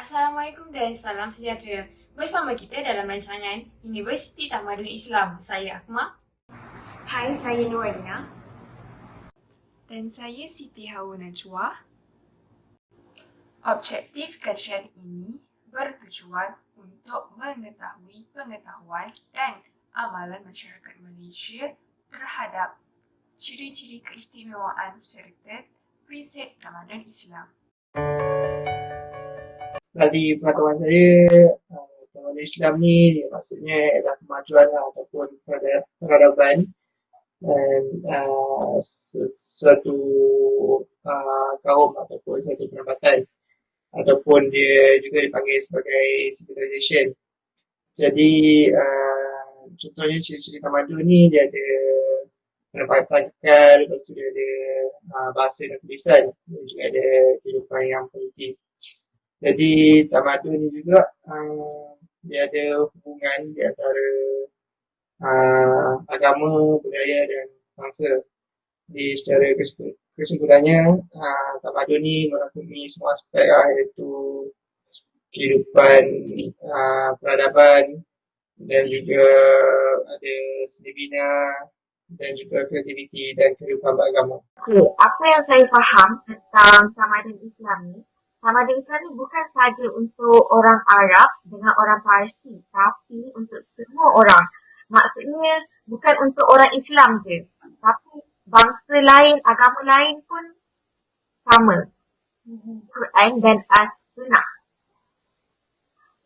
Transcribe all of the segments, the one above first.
Assalamualaikum dan salam sejahtera. Bersama kita dalam rancangan Universiti Tamadun Islam. Saya Akma. Hai, saya Nuarina. Dan saya Siti Hawa Najwa. Objektif kajian ini bertujuan untuk mengetahui pengetahuan dan amalan masyarakat Malaysia terhadap ciri-ciri keistimewaan serta prinsip tamadun Islam. Dari pengetahuan saya, tamadun Islam ni maksudnya adalah kemajuan ataupun peradaban dan sesuatu kaum ataupun satu perabatan ataupun dia juga dipanggil sebagai civilization. Jadi contohnya ciri-ciri tamadun ni dia ada pendapatan kekal, lepas tu dia ada bahasa dan tulisan, dan juga ada kehidupan yang politik. Jadi tamadun ni juga dia ada hubungan di antara agama, budaya dan bangsa. Jadi secara kesimpulannya, tamadun ni merangkumi semua aspek iaitu kehidupan, peradaban dan juga ada seni bina dan juga kreativiti dan kehidupan beragama. Okey, apa yang saya faham tentang tamadun Islam ni, tamadun Islam ni bukan sahaja untuk orang Arab dengan orang Parsi, tapi untuk semua orang. Maksudnya bukan untuk orang Islam je, tapi bangsa lain, agama lain pun sama. Quran dan As-Sunnah.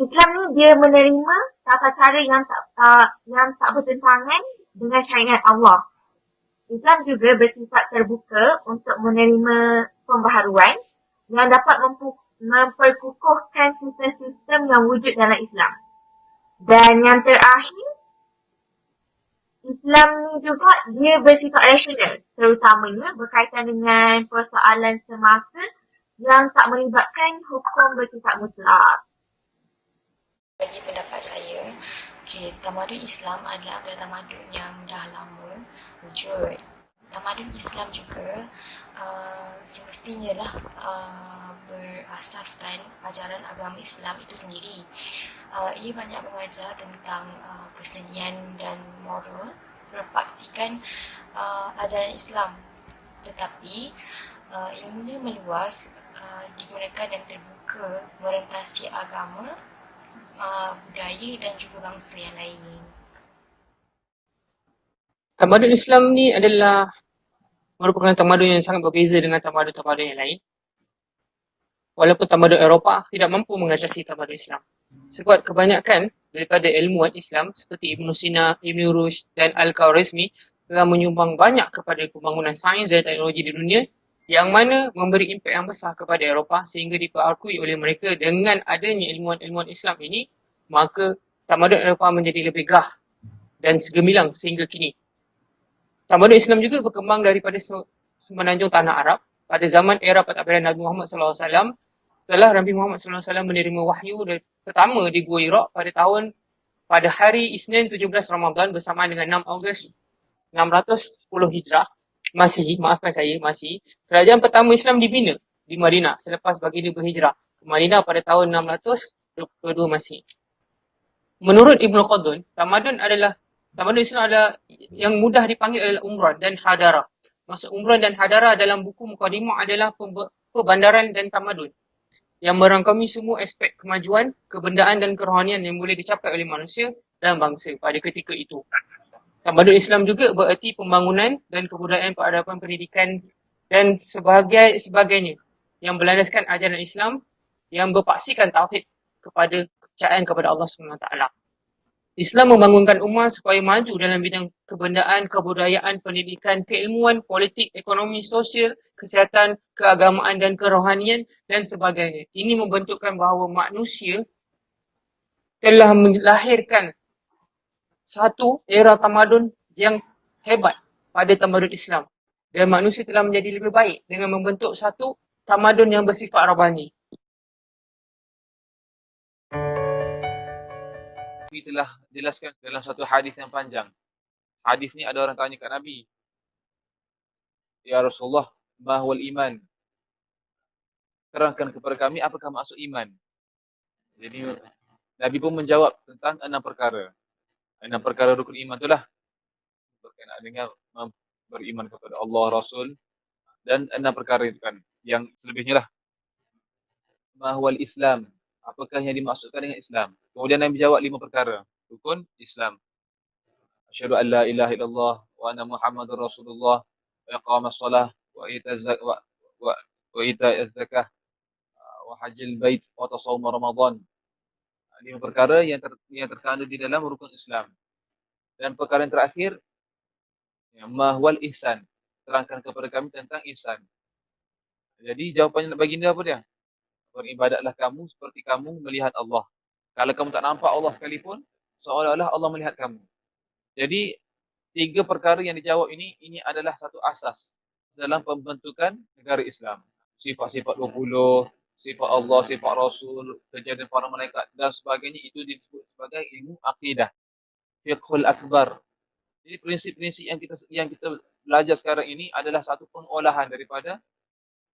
Islam ni dia menerima tata cara yang tak bertentangan dengan syariat Allah. Islam juga bersifat terbuka untuk menerima pembaharuan yang dapat memperkukuhkan sistem-sistem yang wujud dalam Islam. Dan yang terakhir, Islam ni juga dia bersifat rasional, terutamanya berkaitan dengan persoalan semasa yang tak melibatkan hukum bersifat mutlak. Bagi pendapat saya, tamadun Islam adalah antara tamadun yang dah lama wujud. Tamadun Islam juga semestinya lah berasaskan ajaran agama Islam itu sendiri. Ia banyak mengajar tentang kesenian dan moral berpaksikan ajaran Islam. Tetapi ilmunya meluas, digunakan dan terbuka merentasi agama, budaya dan juga bangsa yang lain. Tamadun Islam ni adalah merupakan tamadun yang sangat berbeza dengan tamadun-tamadun yang lain. Walaupun tamadun Eropah tidak mampu mengatasi tamadun Islam. Sebab kebanyakan daripada ilmuwan Islam seperti Ibn Sina, Ibn Rushd dan Al-Khwarizmi telah menyumbang banyak kepada pembangunan sains dan teknologi di dunia yang mana memberi impak yang besar kepada Eropah sehingga diperakui oleh mereka dengan adanya ilmuwan-ilmuwan Islam ini, maka tamadun Eropah menjadi lebih gah dan segemilang sehingga kini. Tamadun Islam juga berkembang daripada semenanjung tanah Arab pada zaman era pentadbiran Nabi Muhammad SAW setelah Nabi Muhammad SAW menerima wahyu pertama di Gua Hira pada hari Isnin 17 Ramadan bersamaan dengan 6 Ogos 610 Hijrah. Masih, kerajaan pertama Islam dibina di Madinah selepas baginda berhijrah ke Madinah pada tahun 622 Masih. Menurut Ibn Khaldun, tamadun Islam adalah yang mudah dipanggil adalah umran dan hadara. Maksud umran dan hadara dalam buku Muqaddimah adalah perbandaran dan tamadun yang merangkumi semua aspek kemajuan, kebendaan dan kerohanian yang boleh dicapai oleh manusia dan bangsa pada ketika itu. Tamadun Islam juga bererti pembangunan dan kebudayaan peradaban pendidikan dan sebagainya yang berlandaskan ajaran Islam yang berpaksikan tauhid kepada kepercayaan kepada Allah SWT. Islam membangunkan umat supaya maju dalam bidang kebendaan, kebudayaan, pendidikan, keilmuan, politik, ekonomi, sosial, kesihatan, keagamaan dan kerohanian dan sebagainya. Ini membentukkan bahawa manusia telah melahirkan satu era tamadun yang hebat pada tamadun Islam. Dan manusia telah menjadi lebih baik dengan membentuk satu tamadun yang bersifat Rabbani. Nabi telah jelaskan dalam satu hadis yang panjang. Hadis ni ada orang tanya kat Nabi, "Ya Rasulullah, ma huwal iman?" Terangkan kepada kami apakah maksud iman. Jadi Nabi pun menjawab tentang 6 perkara. 6 perkara rukun iman itulah berkenaan dengan beriman kepada Allah, Rasul, dan 6 perkara itu kan. Yang selebihnya lah. Mahwal Islam. Apakah yang dimaksudkan dengan Islam? Kemudian Nabi jawab 5 perkara. Rukun Islam. Asyhadu an la ilaha illallah wa anna Muhammadar Rasulullah wa iqamas salah wa ita'az zakah wa hajjil bait wa tasawum Ramadan. 5 perkara yang terkandung di dalam rukun Islam. Dan perkara yang terakhir, mahwal ihsan. Terangkan kepada kami tentang ihsan. Jadi jawapannya baginda apa dia? Beribadatlah kamu seperti kamu melihat Allah. Kalau kamu tak nampak Allah sekalipun, seolah-olah Allah melihat kamu. Jadi 3 perkara yang dijawab ini adalah satu asas dalam pembentukan negara Islam. Sifat-sifat 20, sifat Allah, sifat Rasul, kejadian para malaikat dan sebagainya itu disebut sebagai ilmu akidah. Fiqhul akbar. Jadi prinsip-prinsip yang kita belajar sekarang ini adalah satu pengolahan daripada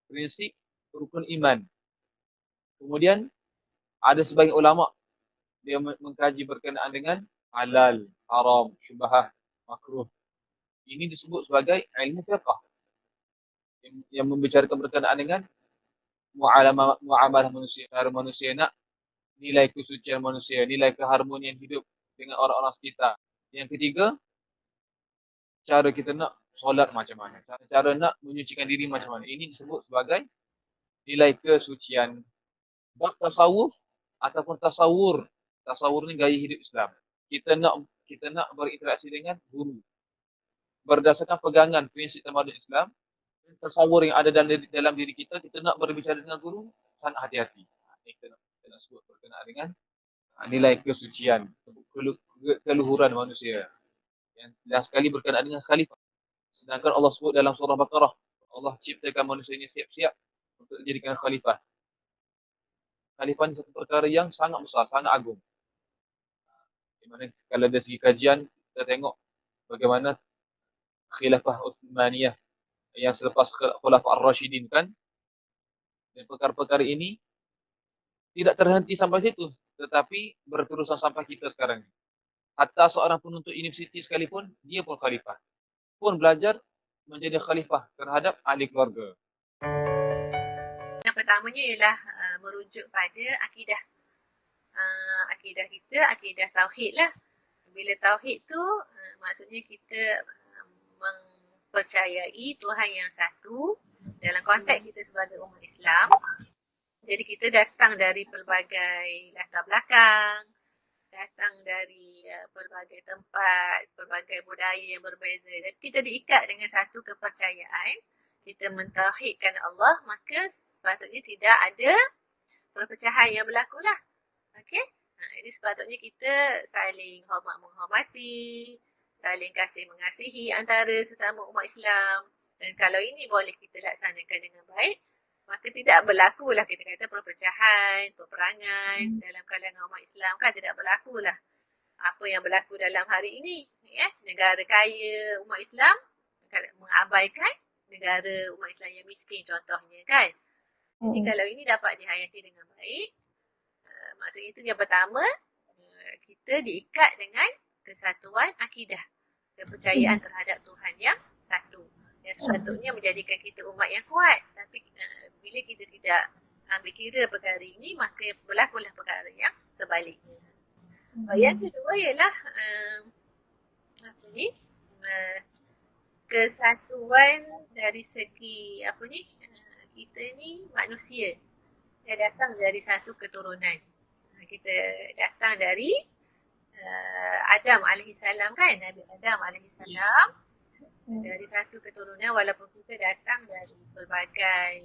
prinsip rukun iman. Kemudian ada sebagian ulama dia mengkaji berkenaan dengan halal, haram, syubhah, makruh. Ini disebut sebagai ilmu fiqh yang membicarakan berkenaan dengan muamalah manusia, cara manusia nak nilai kesucian manusia, nilai keharmonian hidup dengan orang-orang sekitar. Yang ketiga, cara kita nak solat macam mana, cara nak menyucikan diri macam mana. Ini disebut sebagai nilai kesucian. Bab tasawuf ataupun tasawur. Tasawur ni gaya hidup Islam. Kita nak berinteraksi dengan guru. Berdasarkan pegangan prinsip tamadun Islam, tasawur yang ada dalam diri kita nak berbicara dengan guru, sangat hati-hati. Ini kita nak sebut berkenaan dengan nilai kesucian, keluhuran manusia. Dan sekali berkenaan dengan khalifah. Sedangkan Allah sebut dalam surah Baqarah, Allah ciptakan manusia ini siap-siap untuk dijadikan khalifah. Khalifah ini satu perkara yang sangat besar, sangat agung. Di mana kalau dari segi kajian, kita tengok bagaimana khilafah Uthmaniyah yang selepas Khulafah Ar-Rashidin kan. Dan perkara-perkara ini tidak terhenti sampai situ, tetapi berterusan sampai kita sekarang. Hatta seorang penuntut universiti sekalipun, dia pun khalifah. Pun belajar menjadi khalifah terhadap ahli keluarga. Yang pertamanya ialah merujuk pada akidah. Akidah kita, akidah tauhid lah. Bila tauhid tu, maksudnya kita mempercayai Tuhan yang satu dalam konteks kita sebagai umat Islam. Jadi kita datang dari pelbagai latar belakang, datang dari pelbagai tempat, pelbagai budaya yang berbeza. Dan kita diikat dengan satu kepercayaan. Kita mentauhidkan Allah, maka sepatutnya tidak ada perpecahan yang berlaku lah. Okey? Jadi sepatutnya kita saling hormat menghormati, saling kasih mengasihi antara sesama umat Islam. Dan kalau ini boleh kita laksanakan dengan baik, maka tidak berlakulah kita kata perpecahan, peperangan dalam kalangan umat Islam kan tidak berlakulah. Apa yang berlaku dalam hari ini, ya, negara kaya umat Islam mengabaikan negara umat Islam yang miskin contohnya kan. Jadi kalau ini dapat dihayati dengan baik, maksudnya itu yang pertama, kita diikat dengan kesatuan akidah, kepercayaan terhadap Tuhan yang satu. Yang sepatutnya menjadikan kita umat yang kuat. Tapi bila kita tidak ambil kira perkara ini, maka berlakulah perkara yang sebaliknya. Yang kedua ialah kesatuan dari segi kita ni manusia yang datang dari satu keturunan. Kita datang dari Adam alaihissalam kan, Nabi Adam alaihissalam. Dari satu keturunan walaupun kita datang dari berbagai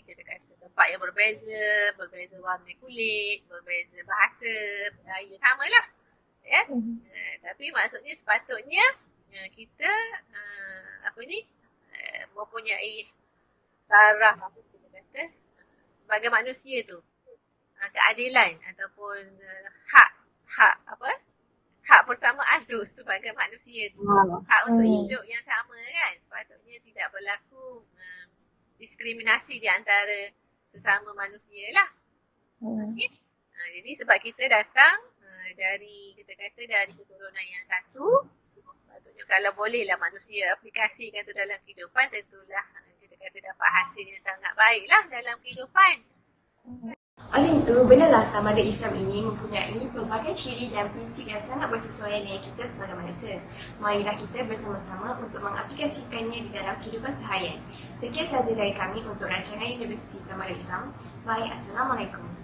kita kata tempat yang berbeza warna kulit, berbeza bahasa, budaya, samalah. Ya. Tapi maksudnya sepatutnya kita mempunyai taraf kita kata sebagai manusia tu keadilan ataupun hak persamaan tu sebagai manusia tu, hak untuk hidup yang sama kan, sepatutnya tidak berlaku diskriminasi di antara sesama manusia lah. Okay? Jadi sebab kita datang dari, kita kata dari keturunan yang satu, sepatutnya kalau bolehlah manusia aplikasikan itu dalam kehidupan, tentulah kita kata dapat hasil yang sangat baiklah dalam kehidupan. Oleh itu, benarlah tamadun Islam ini mempunyai pelbagai ciri dan prinsip yang sangat bersesuaian dengan kita sebagai manusia. Marilah kita bersama-sama untuk mengaplikasikannya di dalam kehidupan seharian. Sekian sahaja dari kami untuk rancangan Universiti Tamadun Islam. Baik, Assalamualaikum.